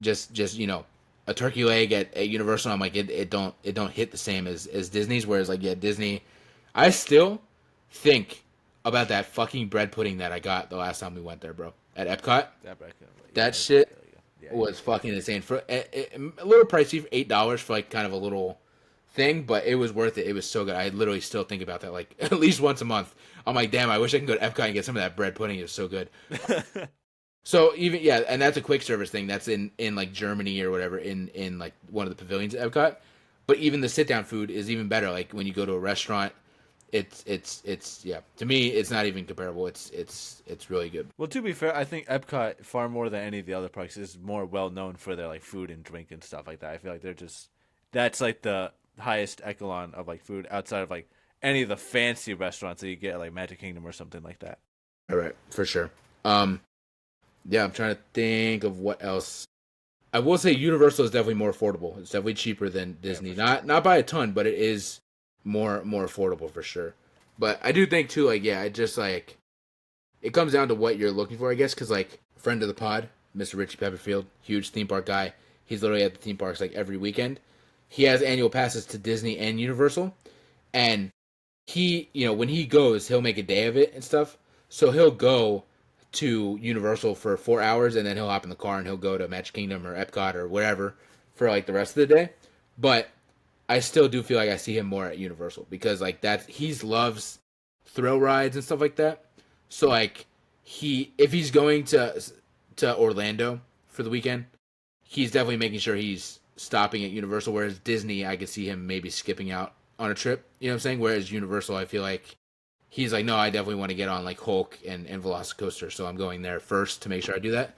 just a turkey leg at Universal. I'm like it don't hit the same as Disney's. Whereas like yeah, Disney, I still think about that fucking bread pudding that I got the last time we went there, bro. At Epcot, That breakfast, yeah, that it was good. shit Yeah, was fucking insane for a little pricey, $8 for like kind of a little thing, but it was worth it. It was so good. I literally still think about that like at least once a month. I'm like, damn, I wish I could go to Epcot and get some of that bread pudding. It was so good. yeah. So even yeah, and that's a quick service thing. That's in like Germany or whatever in like one of the pavilions at Epcot. But even the sit down food is even better. Like when you go to a restaurant, it's yeah. To me, it's not even comparable. It's really good. Well, to be fair, I think Epcot far more than any of the other parks is more well known for their like food and drink and stuff like that. I feel like they're just that's like the highest echelon of like food outside of like any of the fancy restaurants that you get at like Magic Kingdom or something like that. All right, for sure. Um, yeah, I'm trying to think of what else. I will say Universal is definitely more affordable. It's definitely cheaper than Yeah, Disney. for sure. Not by a ton, but it is more affordable for sure. But I do think too, like yeah, it just like it comes down to what you're looking for, I guess, because like friend of the pod, Mr. Richie Pepperfield, huge theme park guy. He's literally at the theme parks like every weekend. He has annual passes to Disney and Universal, and when he goes, he'll make a day of it and stuff. So he'll go to Universal for 4 hours, and then he'll hop in the car and he'll go to Magic Kingdom or Epcot or wherever for like the rest of the day. But I still do feel like I see him more at Universal because like that he loves thrill rides and stuff like that. So like if he's going to Orlando for the weekend, he's definitely making sure he's stopping at Universal. Whereas Disney, I could see him maybe skipping out on a trip. You know what I'm saying? Whereas Universal, I feel like he's like, no, I definitely want to get on like Hulk and Velocicoaster, so I'm going there first to make sure I do that.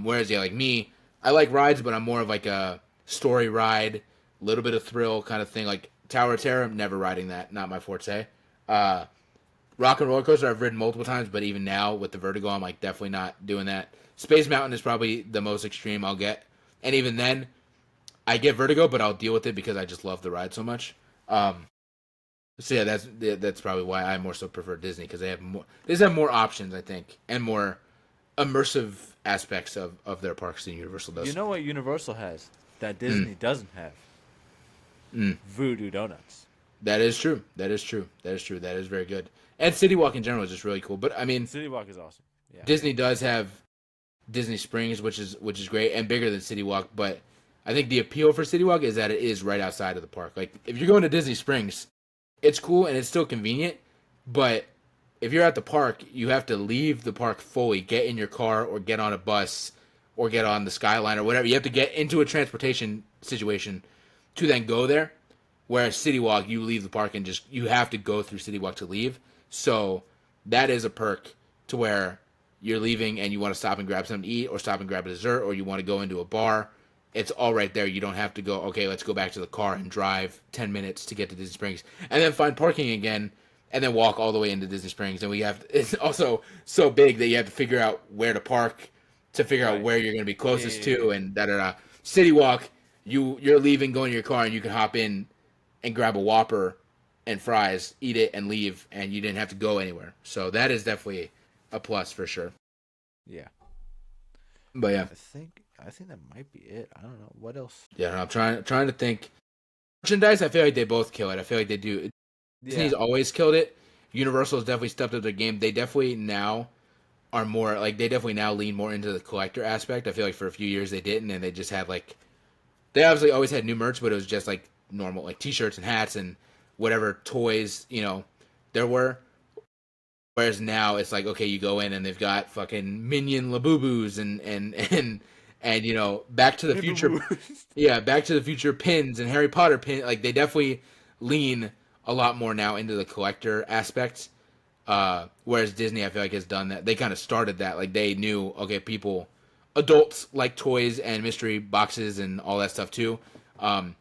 Whereas yeah, like me, I like rides, but I'm more of like a story ride, little bit of thrill kind of thing. Like Tower of Terror, I'm never riding that, not my forte. Uh, Rock and Roller Coaster, I've ridden multiple times, but even now with the Vertigo, I'm like definitely not doing that. Space Mountain is probably the most extreme I'll get, and even then, I get vertigo, but I'll deal with it because I just love the ride so much. Um, so yeah, that's probably why I more so prefer Disney because they just have more options, I think, and more immersive aspects of their parks than Universal You does. know what Universal has that Mm, Disney doesn't have? mm. Voodoo Donuts. That is true. That is true. That is true. That is very good. And City Walk in general is just really cool. But I mean, City Walk is awesome. Yeah. Disney does have Disney Springs, which is great and bigger than City Walk. But I think the appeal for City Walk is that it is right outside of the park. Like if you're going to Disney Springs, it's cool and it's still convenient. But if you're at the park, you have to leave the park fully, get in your car or get on a bus or get on the Skyline or whatever. You have to get into a transportation situation to then go there. Whereas City Walk, you leave the park and just you have to go through City Walk to leave. So that is a perk to where you're leaving and you want to stop and grab something to eat or stop and grab a dessert or you want to go into a bar. It's all right there. You don't have to go, okay, let's go back to the car and drive 10 minutes to get to Disney Springs and then find parking again and then walk all the way into Disney Springs. And it's also so big that you have to figure out where to park to figure out Right. where you're going to be Yeah, closest yeah, yeah. to and da da da. City Walk, you're leaving, go in your car, and you can hop in and grab a Whopper and fries, eat it, and leave, and you didn't have to go anywhere. So that is definitely a plus for sure. Yeah. But yeah, I think that might be it. I don't know what else. yeah, I'm trying to think. Merchandise, I feel like they both kill it. I feel like they do. Disney's Yeah. always killed it. Universal has definitely stepped up their game. They definitely now are more like they definitely now lean more into the collector aspect. I feel like for a few years they didn't, and they just had like they obviously always had new merch, but it was just like normal like T-shirts and hats and whatever toys there were. Whereas now it's like okay, you go in and they've got fucking Minion Labubus and Back to the Future, yeah, Back to the Future pins and Harry Potter pin. Like they definitely lean a lot more now into the collector aspect. Whereas Disney, I feel like has done that. They kind of started that. Like they knew okay, adults like toys and mystery boxes and all that stuff too. Um,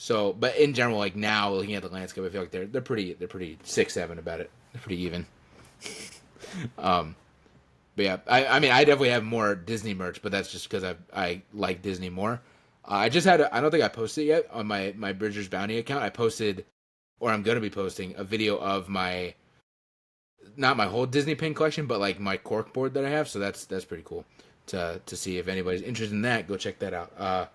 but in general, like now looking at the landscape, I feel like they're pretty 6-7 about it. They're pretty even. Um, but yeah, I mean, I definitely have more Disney merch, but that's just because I like Disney more. I just I don't think I posted it yet on my Bridger's Bounty account. I posted, or I'm gonna be posting a video of not my whole Disney pin collection, but like my cork board that I have. So that's pretty cool. to see if anybody's interested in that. Go check that out.